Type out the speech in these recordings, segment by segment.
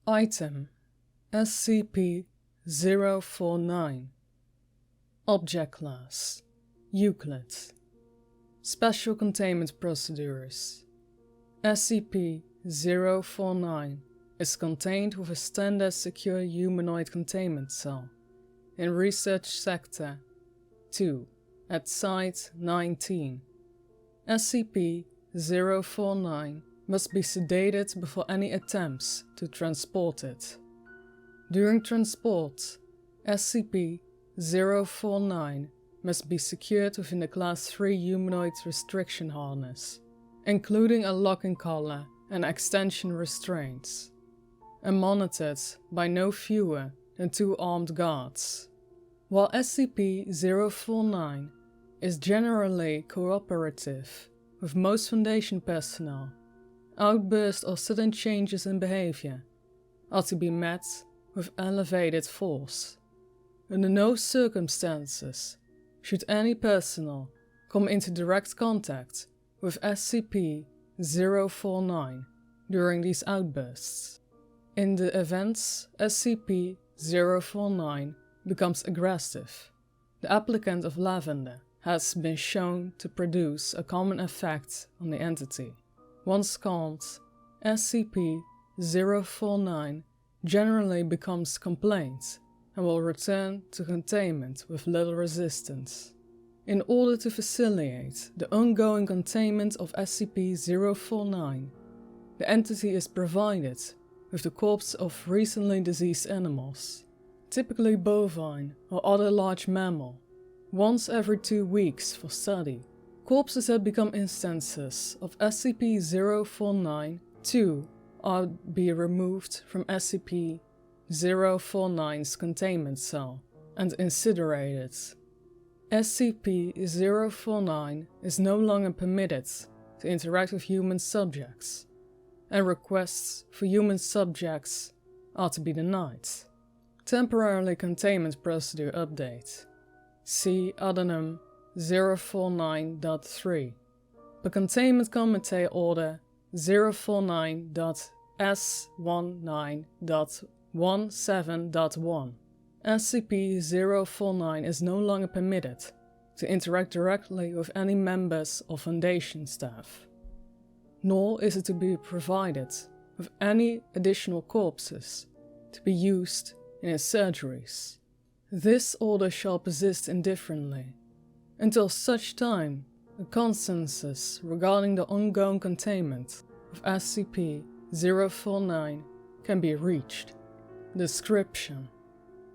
Item SCP-049 Objectless Euclid Special Containment Procedures SCP-049 is contained with a standard secure humanoid containment cell in Research Sector 2 at Site 19. SCP-049 must be sedated before any attempts to transport it. During transport, SCP-049 must be secured within the Class 3 humanoid restriction harness, including a locking collar and extension restraints, and monitored by no fewer than 2 armed guards. While SCP-049 is generally cooperative with most Foundation personnel, outbursts or sudden changes in behavior are to be met with elevated force. Under no circumstances should any personnel come into direct contact with SCP-049 during these outbursts. In the events SCP-049 becomes aggressive, the applicant of lavender has been shown to produce a common effect on the entity. Once calmed, SCP-049 generally becomes complaint and will return to containment with little resistance. In order to facilitate the ongoing containment of SCP-049, the entity is provided with the corpse of recently deceased animals, typically bovine or other large mammal, once every 2 weeks for study. Corpses that become instances of SCP-049 too are be removed from SCP-049's containment cell and incinerated. SCP-049 is no longer permitted to interact with human subjects, and requests for human subjects are to be denied. Temporarily Containment Procedure Update. See Addendum 049.3. Per Containment Committee Order 049.S19.17.1. SCP-049 is no longer permitted to interact directly with any members of Foundation staff, nor is it to be provided with any additional corpses to be used in its surgeries. This order shall persist indifferently until such time a consensus regarding the ongoing containment of SCP-049 can be reached. Description: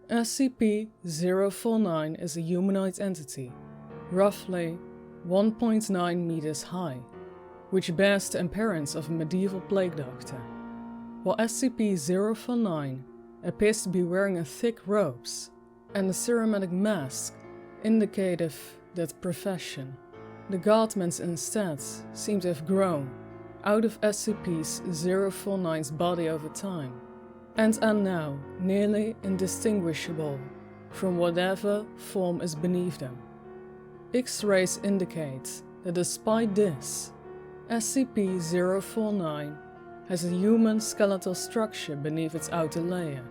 SCP-049 is a humanoid entity, roughly 1.9 meters high, which bears the appearance of a medieval plague doctor. While SCP-049 appears to be wearing a thick robes and a ceramic mask indicative that profession, the garments instead seem to have grown out of SCP-049's body over time, and are now nearly indistinguishable from whatever form is beneath them. X-rays indicate that despite this, SCP-049 has a human skeletal structure beneath its outer layer.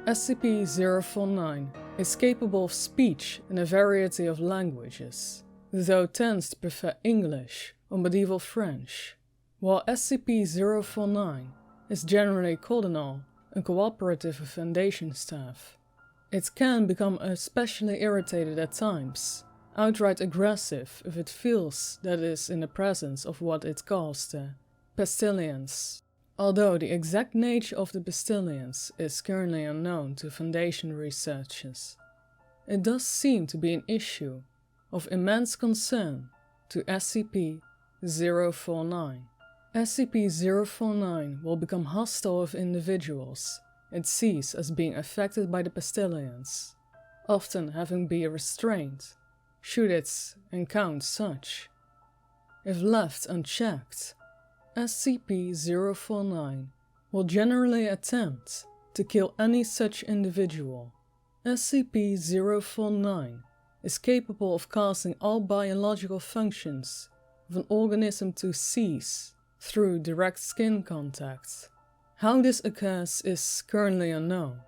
SCP-049 is capable of speech in a variety of languages, though tends to prefer English or medieval French. While SCP-049 is generally cordial and cooperative with Foundation staff, it can become especially irritated at times, outright aggressive if it feels that it is in the presence of what it calls the pestilence. Although the exact nature of the pestilence is currently unknown to Foundation researchers, it does seem to be an issue of immense concern to SCP-049. SCP-049 will become hostile with individuals it sees as being affected by the pestilence, often having been restrained, should it encounter such. If left unchecked, SCP-049 will generally attempt to kill any such individual. SCP-049 is capable of causing all biological functions of an organism to cease through direct skin contact. How this occurs is currently unknown,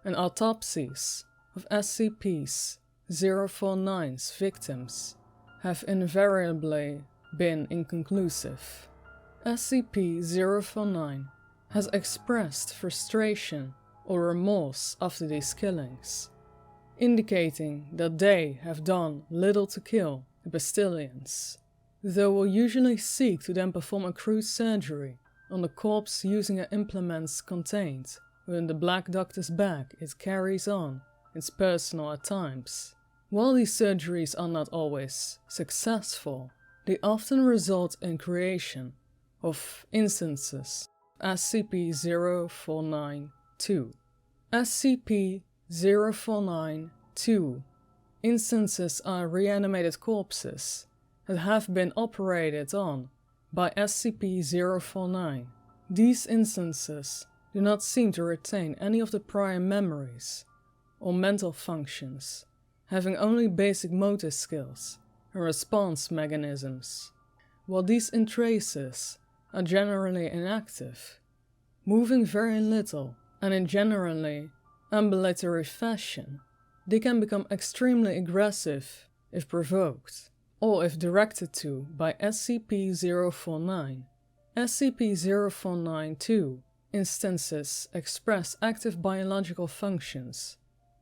and autopsies of SCP-049's victims have invariably been inconclusive. SCP-049 has expressed frustration or remorse after these killings, indicating that they have done little to kill the Bastilians, though will usually seek to then perform a crude surgery on the corpse using the implements contained within the Black Doctor's bag it carries on its personnel at times. While these surgeries are not always successful, they often result in creation of instances of SCP-049-2. SCP-049-2 instances are reanimated corpses that have been operated on by SCP-049. These instances do not seem to retain any of the prior memories or mental functions, having only basic motor skills and response mechanisms, while these intraces are generally inactive, moving very little and in generally ambulatory fashion. They can become extremely aggressive if provoked, or if directed to by SCP-049. SCP-049-2 instances express active biological functions,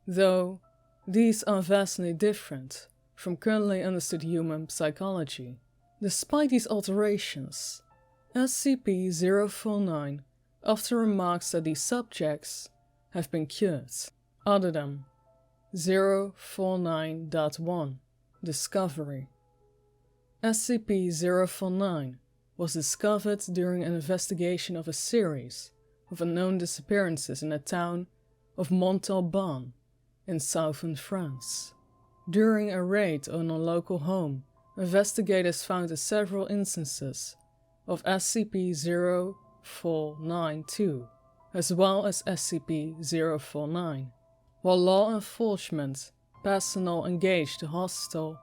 though these are vastly different from currently understood human psychology. Despite these alterations, SCP-049 often remarks that these subjects have been cured. Other than 049.1 Discovery. SCP-049 was discovered during an investigation of a series of unknown disappearances in the town of Montalban in southern France. During a raid on a local home, investigators found several instances of SCP-049-2, as well as SCP-049, while law enforcement personnel engaged the hostile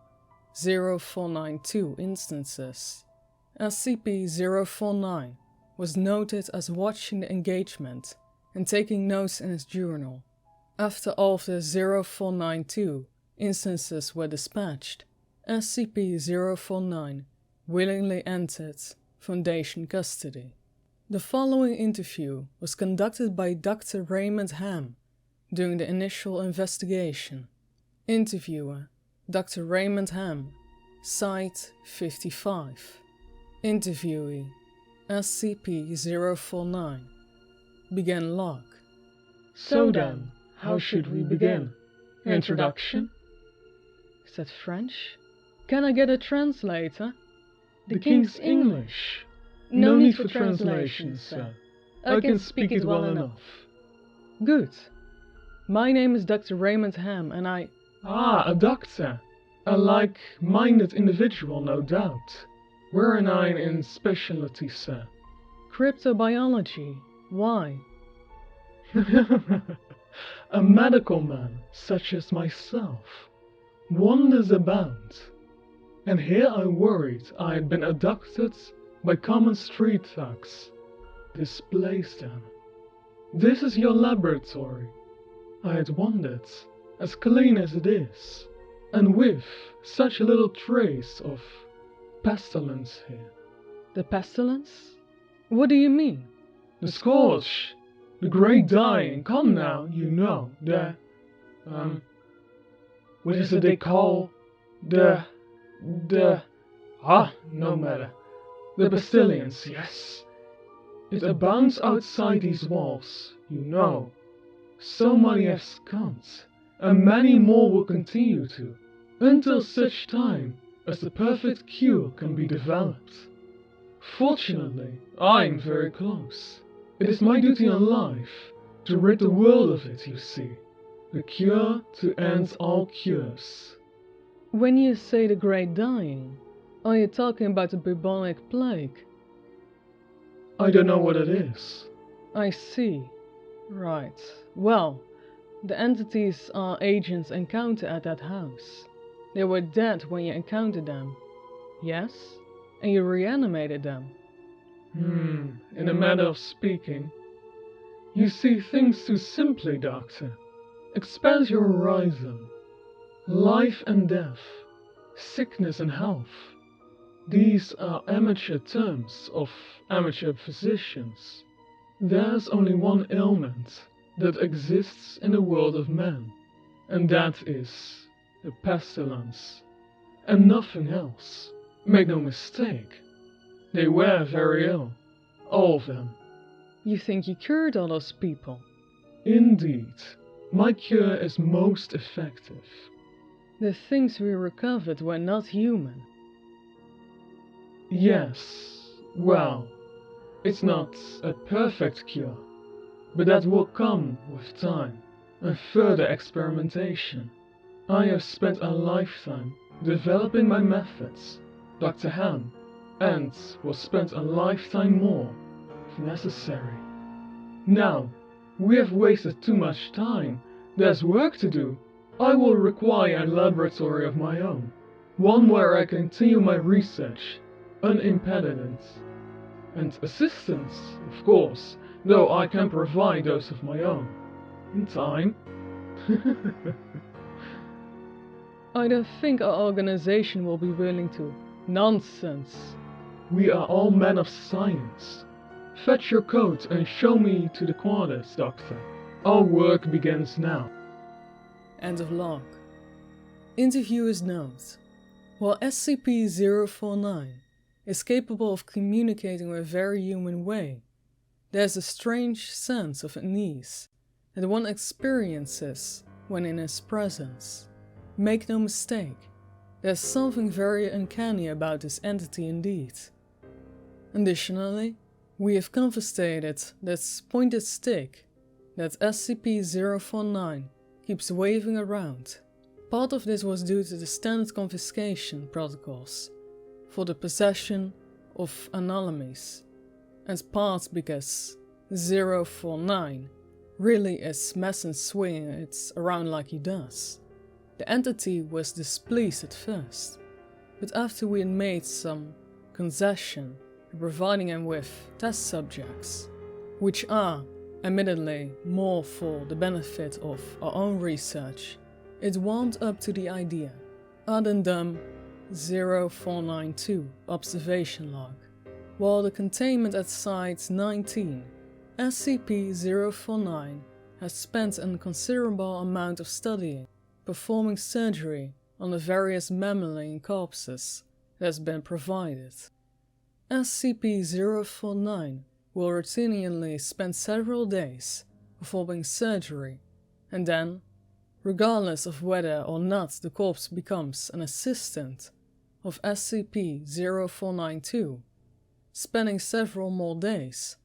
049-2 instances. SCP-049 was noted as watching the engagement and taking notes in his journal. After all of the 049-2 instances were dispatched, SCP-049 willingly entered Foundation custody. The following interview was conducted by Dr. Raymond Ham during the initial investigation. Interviewer: Dr. Raymond Ham, Site 55. Interviewee: SCP-049. Begin log. So then, how should we begin? Introduction? Is that French? Can I get a translator? The King's English. No need for translation, sir. I can speak it well enough. Good. My name is Dr. Raymond Ham, and I... Ah, a doctor. A like-minded individual, no doubt. Where am I in specialty, sir? Cryptobiology. Why? A medical man, such as myself. Wonders abound. And here I worried I had been abducted by common street thugs. Displaced them. This is your laboratory. I had wondered, as clean as it is, and with such a little trace of pestilence here. The pestilence? What do you mean? The scourge, the great dying, come now, you know, what is it they call, no matter. The Bastilians, yes. It abounds outside these walls, you know. So many have succumbed, and many more will continue to, until such time as the perfect cure can be developed. Fortunately, I am very close. It is my duty in life to rid the world of it, you see. The cure to end all cures. When you say the great dying, are you talking about the bubonic plague? I don't know what it is. I see. Right. Well, the entities our agents encounter at that house They were dead when you encountered them. Yes? And you reanimated them. In a manner of speaking. You see things too simply, Doctor. Expand your horizon. Life and death, sickness and health. These are amateur terms of amateur physicians. There's only one ailment that exists in the world of men, and that is the pestilence. And nothing else. Make no mistake. They were very ill, all of them. You think you cured all those people? Indeed, my cure is most effective. The things we recovered were not human. Yes, well, it's not a perfect cure, but that will come with time and further experimentation. I have spent a lifetime developing my methods, Dr. Han, and will spend a lifetime more if necessary. Now, we have wasted too much time. There's work to do. I will require a laboratory of my own, one where I continue my research, unimpeded, and assistance, of course, though I can provide those of my own. In time. I don't think our organization will be willing to. Nonsense. We are all men of science. Fetch your coat and show me to the quarters, Doctor. Our work begins now. End of log. Interviewer's note. While SCP-049 is capable of communicating in a very human way, there's a strange sense of unease that one experiences when in his presence. Make no mistake, there's something very uncanny about this entity indeed. Additionally, we have confiscated that pointed stick that SCP-049 keeps waving around. Part of this was due to the standard confiscation protocols for the possession of anomalies, and part because 049 really is messing swinging it around like he does. The entity was displeased at first, but after we had made some concession in providing him with test subjects, which are admittedly more for the benefit of our own research, it warmed up to the idea. Addendum 0492 Observation Log. While the containment at Site 19, SCP-049 has spent a considerable amount of studying, performing surgery on the various mammalian corpses that has been provided. SCP-049 will routinely spend several days performing surgery, and then, regardless of whether or not the corpse becomes an assistant of SCP-0492, spending several more days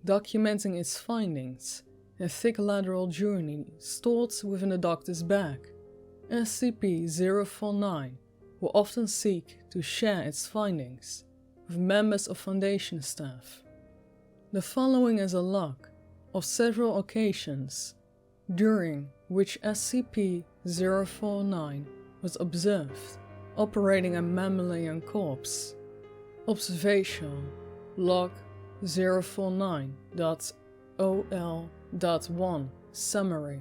documenting its findings in a thick lateral journey stored within the doctor's bag. SCP-049 will often seek to share its findings with members of Foundation staff. The following is a log of several occasions during which SCP-049 was observed operating a mammalian corpse. Observation Log 049.OL.1 Summary.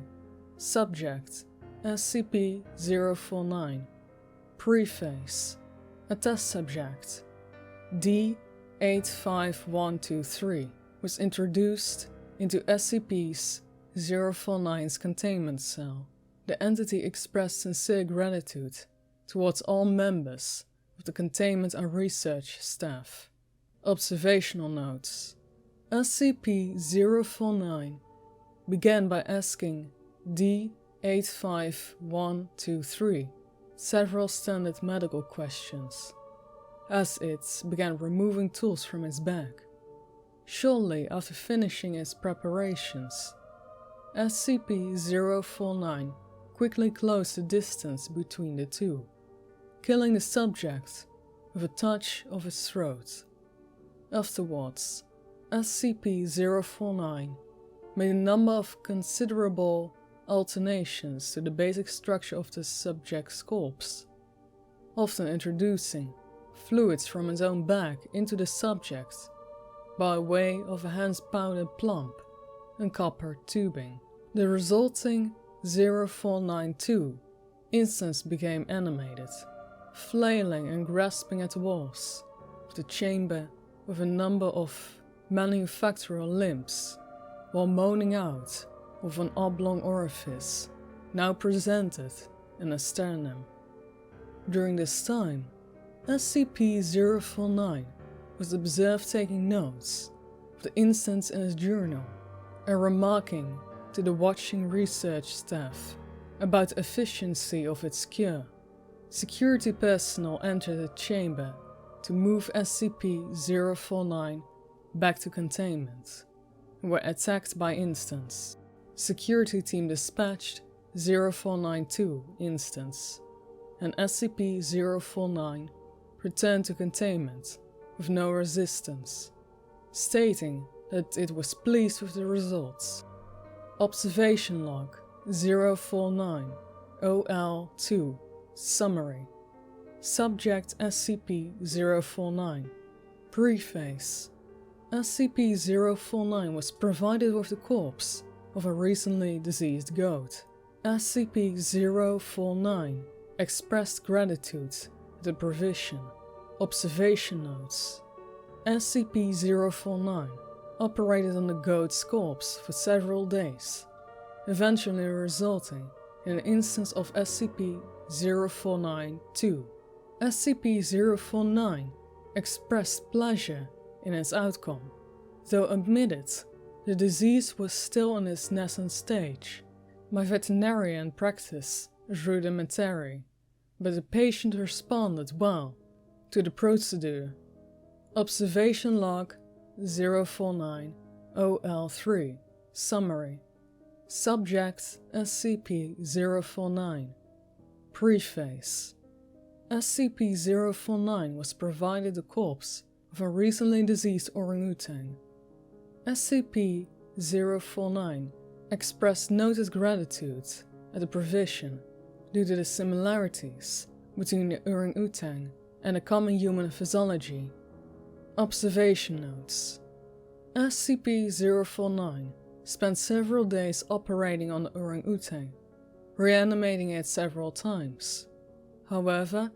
Subject SCP-049. Preface. A test subject, D-85123, was introduced into SCP-049's containment cell. The entity expressed sincere gratitude towards all members of the containment and research staff. Observational Notes. SCP-049 began by asking D-85123 several standard medical questions, as it began removing tools from its bag. Shortly after finishing its preparations, SCP-049 quickly closed the distance between the two, killing the subject with a touch of its throat. Afterwards, SCP-049 made a number of considerable alterations to the basic structure of the subject's corpse, often introducing fluids from his own bag into the subject by way of a hand-powdered plump and copper tubing. The resulting 0492 instance became animated, flailing and grasping at the walls of the chamber with a number of manufactural limbs, while moaning out of an oblong orifice now presented in a sternum. During this time, SCP-049 was observed taking notes of the instance in his journal and remarking to the watching research staff about the efficiency of its cure. Security personnel entered the chamber to move SCP-049 back to containment and were attacked by instance. Security team dispatched 0492 instance, and SCP-049 returned to containment with no resistance, stating that it was pleased with the results. Observation Log 049 OL2 Summary. Subject SCP-049. Preface. SCP-049 was provided with the corpse of a recently deceased goat. SCP-049 expressed gratitude at the provision. Observation Notes. SCP-049 operated on the goat's corpse for several days, eventually resulting in an instance of SCP-049-2. SCP-049 expressed pleasure in its outcome, though admitted the disease was still in its nascent stage. My veterinarian practice is rudimentary, but the patient responded well to the procedure. Observation Log 049 OL3 Summary. Subject SCP-049. Preface. SCP-049 was provided the corpse of a recently deceased orangutan. SCP-049 expressed noted gratitude at the provision due to the similarities between the orangutan and a common human physiology. Observation Notes. SCP-049 spent several days operating on the orangutan, reanimating it several times. However,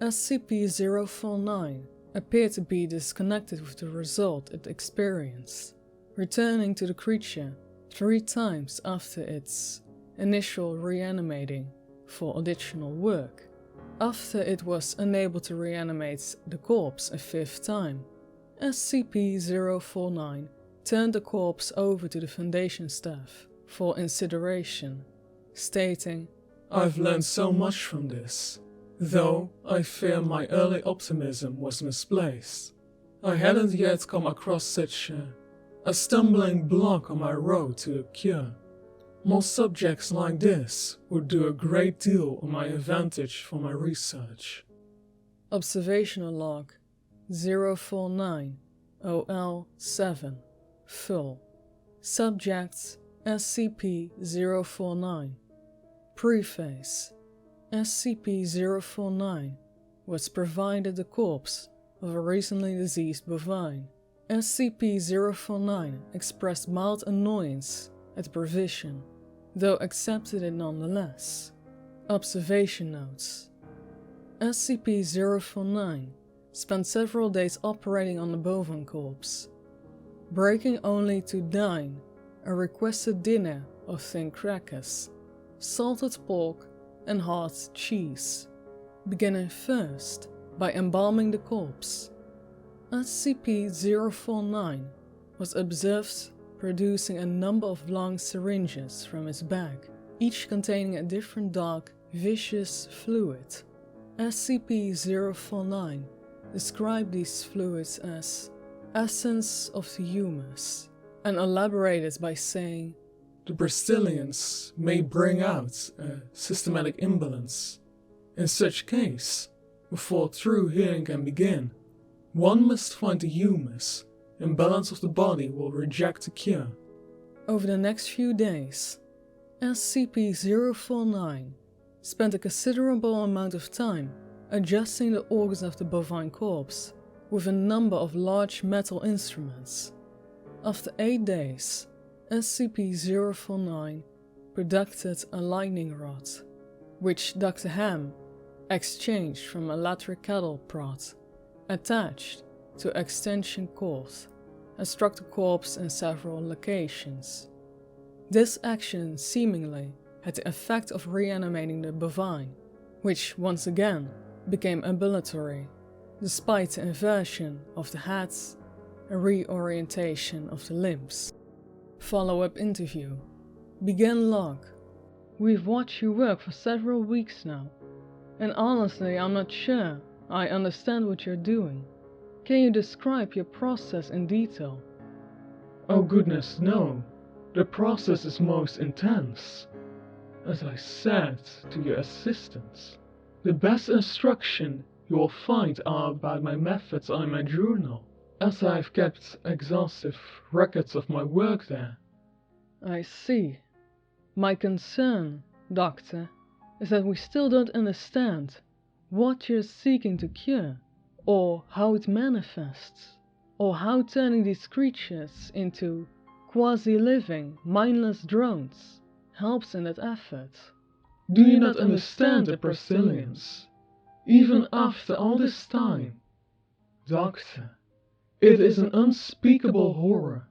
SCP-049 appeared to be disconnected with the result it experienced, returning to the creature 3 times after its initial reanimating for additional work. After it was unable to reanimate the corpse a 5th time, SCP-049 turned the corpse over to the Foundation staff for incineration, stating, "I've learned so much from this, though I fear my early optimism was misplaced. I hadn't yet come across such a stumbling block on my road to a cure. More subjects like this would do a great deal on my advantage for my research." Observational Log 049 OL7 Full. Subject SCP-049. Preface. SCP-049 was provided the corpse of a recently deceased bovine. SCP-049 expressed mild annoyance at the provision, though accepted it nonetheless. Observation Notes. SCP-049 spent several days operating on the bovine corpse, breaking only to dine a requested dinner of thin crackers, salted pork, and hard cheese, beginning first by embalming the corpse. SCP-049 was observed producing a number of long syringes from its bag, each containing a different dark, viscous fluid. SCP-049 described these fluids as essence of the humus, and elaborated by saying, "The Bristolians may bring out a systematic imbalance. In such case, before true healing can begin, one must find the humus. Imbalance of the body will reject the cure." Over the next few days, SCP-049 spent a considerable amount of time adjusting the organs of the bovine corpse with a number of large metal instruments. After 8 days, SCP-049 produced a lightning rod, which Dr. Ham exchanged from a lateral cattle prod attached to extension cord and struck the corpse in several locations. This action seemingly had the effect of reanimating the bovine, which once again became ambulatory, despite the inversion of the heads and reorientation of the limbs. Follow-up interview. Begin log. We've watched you work for several weeks now, and honestly I'm not sure I understand what you're doing. Can you describe your process in detail? Oh goodness, no. The process is most intense. As I said to your assistants, the best instruction you will find are about my methods on my journal, as I've kept exhaustive records of my work there. I see. My concern, Doctor, is that we still don't understand what you're seeking to cure, or how it manifests, or how turning these creatures into quasi-living, mindless drones helps in that effort. Do you not understand the Brazilians? Even after all this time? Doctor, it is an unspeakable horror,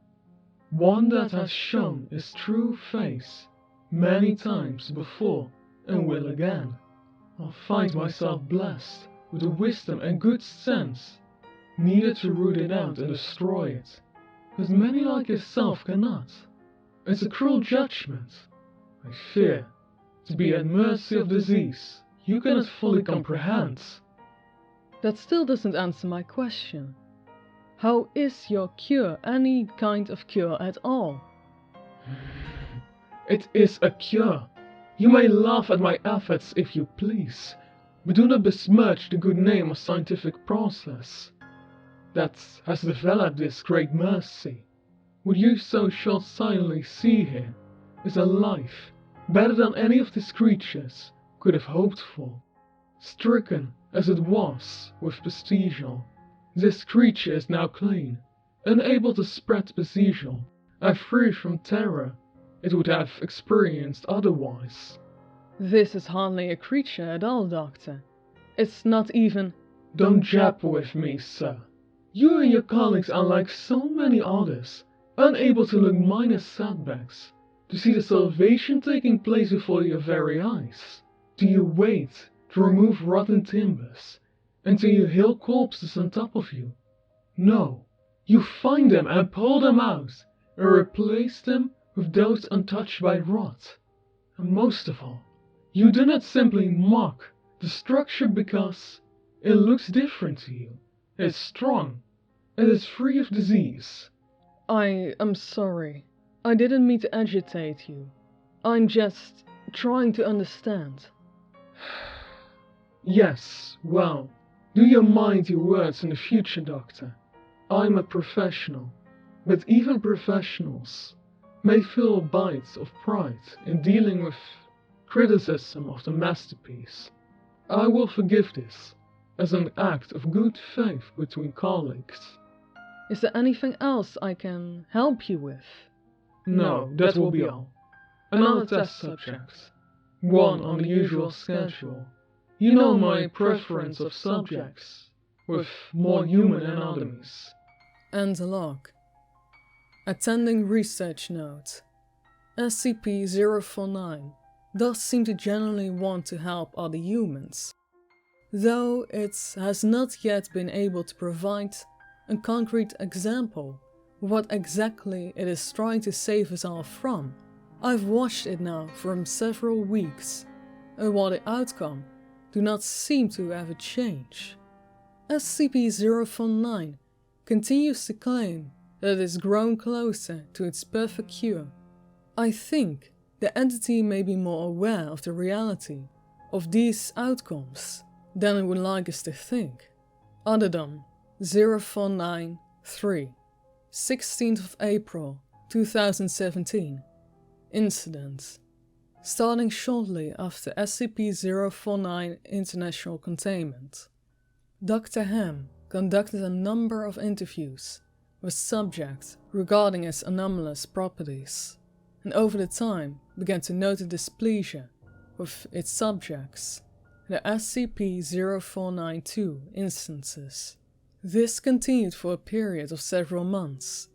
one that has shown its true face many times before and will again. I find myself blessed with the wisdom and good sense needed to root it out and destroy it, but many like yourself cannot. It's a cruel judgment. I fear to be at mercy of disease you cannot fully comprehend. That still doesn't answer my question. How is your cure any kind of cure at all? It is a cure. You may laugh at my efforts if you please, but do not besmirch the good name of scientific process that has developed this great mercy. What you so short-sightedly see here is a life better than any of these creatures could have hoped for. Stricken as it was with bestial, this creature is now clean, unable to spread bestial, and free from terror it would have experienced otherwise. This is hardly a creature at all, Doctor. It's not even... Don't jab with me, sir. You and your colleagues are like so many others, unable to look minor setbacks, to see the salvation taking place before your very eyes. Do you wait to remove rotten timbers until you heal corpses on top of you? No, you find them and pull them out and replace them with those untouched by rot. And most of all, you do not simply mock the structure because it looks different to you. It's strong, and it's free of disease. I am sorry. I didn't mean to agitate you. I'm just trying to understand. Yes, well, do you mind your words in the future, Doctor? I'm a professional, but even professionals may feel a bite of pride in dealing with criticism of the masterpiece. I will forgive this as an act of good faith between colleagues. Is there anything else I can help you with? No, that will be all. Another test subject. One on the usual schedule. You know my preference of subjects with more human anatomies. End log. Attending research note. SCP-049 does seem to genuinely want to help other humans, though it has not yet been able to provide a concrete example of what exactly it is trying to save us all from. I've watched it now for several weeks, and while the outcome do not seem to ever change, SCP-049 continues to claim that it has grown closer to its perfect cure. I think the entity may be more aware of the reality of these outcomes than it would like us to think. Other than 049-3, 16th of April 2017, Incident starting shortly after SCP-049 international containment. Dr. Ham conducted a number of interviews with subjects regarding its anomalous properties, and over the time began to note a displeasure with its subjects, the SCP-049-2 instances. This continued for a period of several months,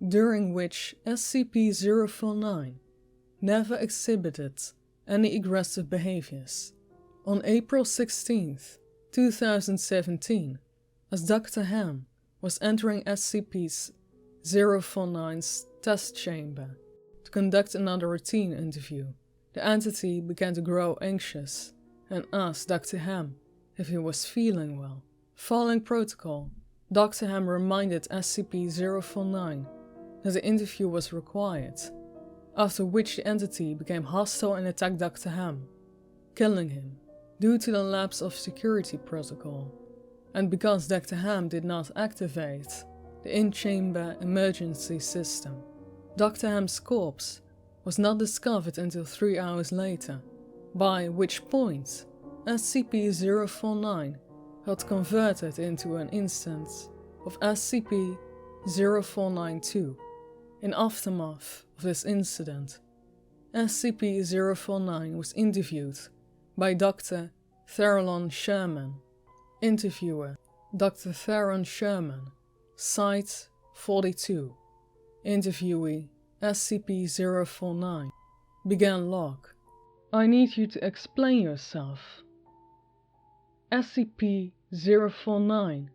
during which SCP-049 never exhibited any aggressive behaviors. On April 16, 2017, as Dr. Ham was entering SCP-049's test chamber to conduct another routine interview, the entity began to grow anxious and asked Dr. Ham if he was feeling well. Following protocol, Dr. Ham reminded SCP-049 that the interview was required, after which the entity became hostile and attacked Dr. Ham, killing him due to the lapse of security protocol, and because Dr. Ham did not activate the in-chamber emergency system. Dr. Ham's corpse was not discovered until 3 hours later, by which point SCP-049 had converted into an instance of SCP-049-2. In aftermath of this incident, SCP-049 was interviewed by Dr. Theron Sherman. Interviewer: Dr. Theron Sherman. Site 42. Interviewee: SCP-049. Began log: I need you to explain yourself. SCP-049.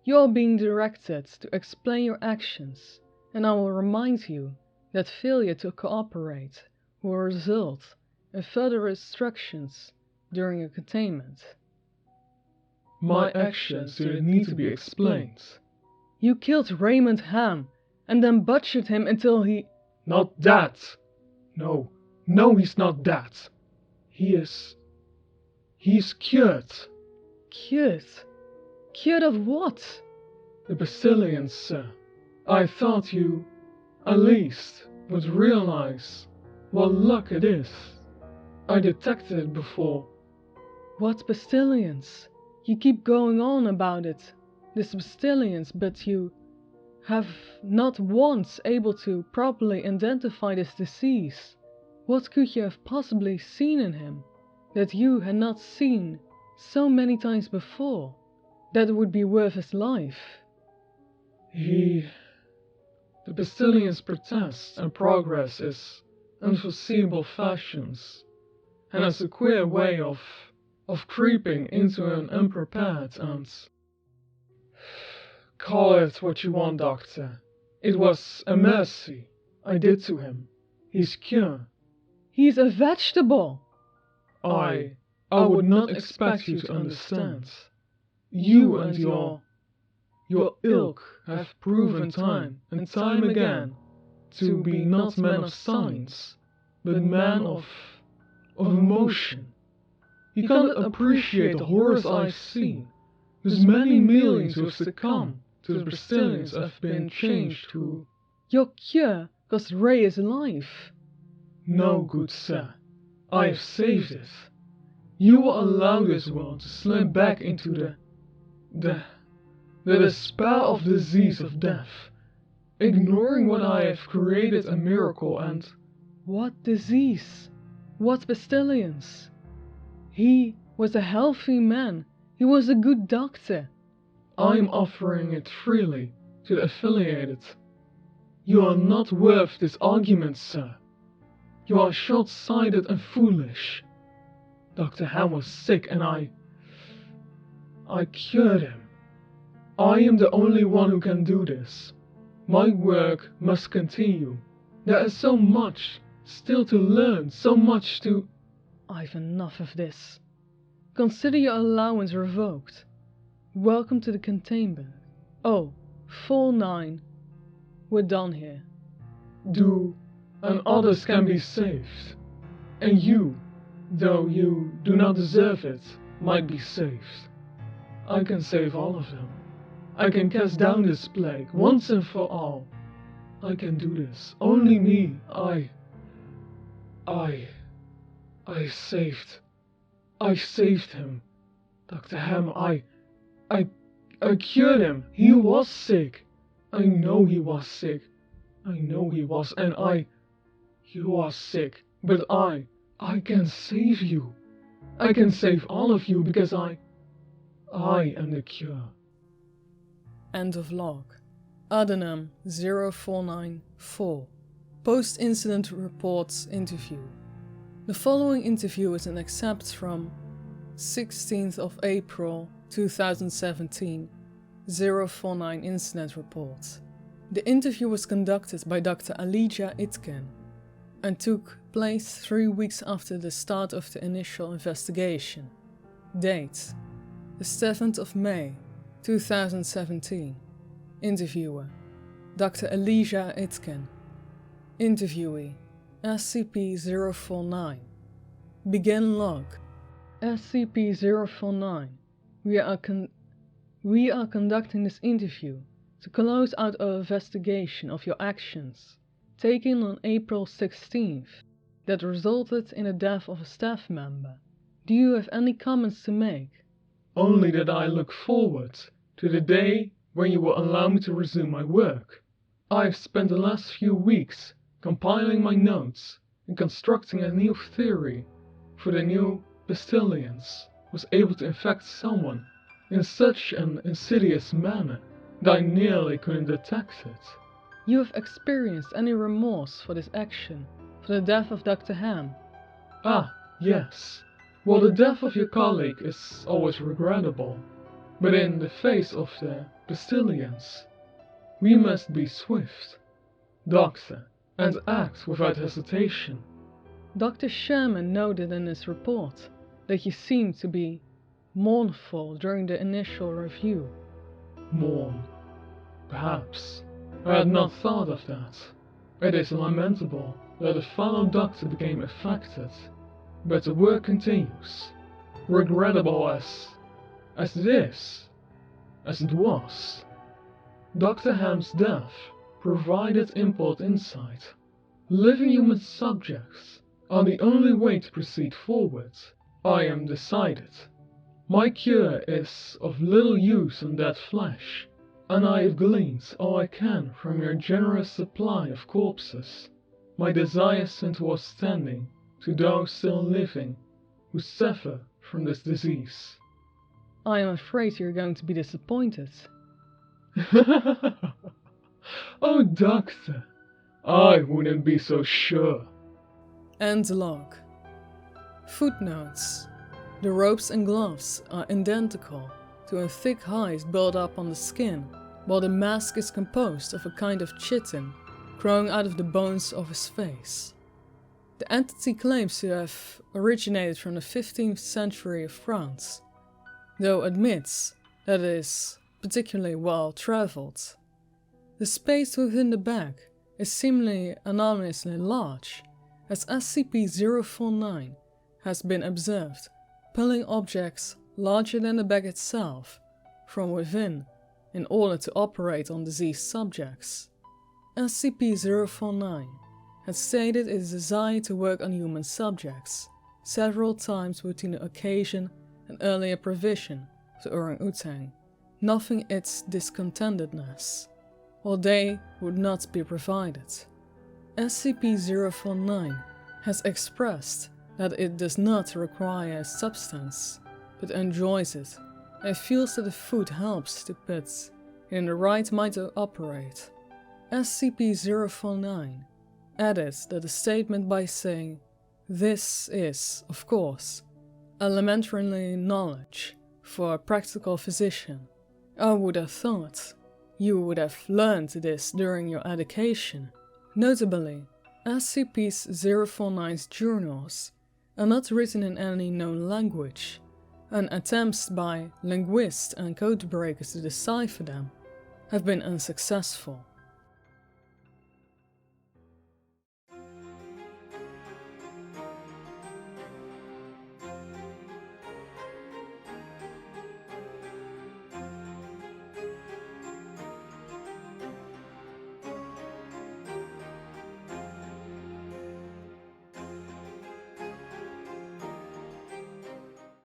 You are being directed to explain your actions, and I will remind you that failure to cooperate will result in further restrictions during your containment. My actions do not need to be explained. You killed Raymond Ham and then butchered him until he... Not that! No, he's not that. He's cured. Cured? Cured of what? The Bacillians, sir. I thought you, at least, would realize what luck it is. I detected it before. What Bacillians? You keep going on about it. This Bacillians, but you have not once able to properly identify this disease. What could you have possibly seen in him that you had not seen so many times before, that it would be worth his life? The Bacillians' protest and progress is unforeseeable fashions, and has a queer way of creeping into an unprepared and... Call it what you want, Doctor. It was a mercy I did to him. He's cured. He's a vegetable. I would not expect you to understand. You and your ilk have proven time and time again to be not men of science, but men of emotion. You cannot appreciate the horrors I've seen. There's many millions who have succumbed to the Bacillians have been changed to... Your cure cost Ray his life. No, good sir. I have saved it. You will allow this world to slip back into the despair of disease of death, ignoring what I have created a miracle and... What disease? What Bacillians? He was a healthy man. He was a good doctor. I am offering it freely to the affiliated. You are not worth this argument, sir. You are short-sighted and foolish. Dr. Ham was sick and I cured him. I am the only one who can do this. My work must continue. There is so much still to learn, so much to... I've enough of this. Consider your allowance revoked. Welcome to the containment. Oh, 4-9. We're done here. And others can be saved. And you, though you do not deserve it, might be saved. I can save all of them. I can cast down this plague once and for all. I can do this. Only me. I saved him. Dr. Ham, I cured him. He was sick. I know he was sick. I know he was, you are sick, but I can save you. I can save all of you because I am the cure. End of log. Adenum 0494. Post-incident reports interview. The following interview is an excerpt from 16th of April 2017 049 incident report. The interview was conducted by Dr. Elijah Itken and took place 3 weeks after the start of the initial investigation. Date: the 7th of May 2017. Interviewer: Dr. Elijah Itken. Interviewee: SCP-049. Begin log. SCP-049. We are conducting this interview to close out our investigation of your actions taken on April 16th that resulted in the death of a staff member. Do you have any comments to make? Only that I look forward to the day when you will allow me to resume my work. I have spent the last few weeks compiling my notes and constructing a new theory for the new pestilence was able to infect someone in such an insidious manner that I nearly couldn't detect it. You have experienced any remorse for this action, for the death of Dr. Ham? Ah, yes. Well, the death of your colleague is always regrettable, but in the face of the pestilence, we must be swift, doctor, and act without hesitation. Dr. Sherman noted in his report that you seemed to be mournful during the initial review. Mourn. Perhaps. I had not thought of that. It is lamentable that a fellow doctor became affected, but the work continues. Regrettable as it was. Dr. Ham's death provided important insight. Living human subjects are the only way to proceed forward. I am decided. My cure is of little use on dead flesh, and I have gleaned all I can from your generous supply of corpses. My desire sent was standing to those still living who suffer from this disease. I am afraid you're going to be disappointed. Oh, doctor, I wouldn't be so sure. End log. Footnotes. The ropes and gloves are identical to a thick hide built up on the skin, while the mask is composed of a kind of chitin growing out of the bones of his face. The entity claims to have originated from the 15th century of France, though admits that it is particularly well traveled. The space within the bag is seemingly anomalously large, as SCP-049 has been observed pulling objects larger than the bag itself from within in order to operate on diseased subjects. SCP-049 has stated its desire to work on human subjects several times between the occasion and earlier provision of the orang-utang, nothing its discontentedness, while they would not be provided. SCP-049 has expressed that it does not require a substance, but enjoys it, and feels that the food helps to put it in the right mind to operate. SCP-049 added that the statement by saying, "This is, of course, elementary knowledge for a practical physician. I would have thought you would have learned this during your education." Notably, SCP-049's journals are not written in any known language, and attempts by linguists and codebreakers to decipher them have been unsuccessful.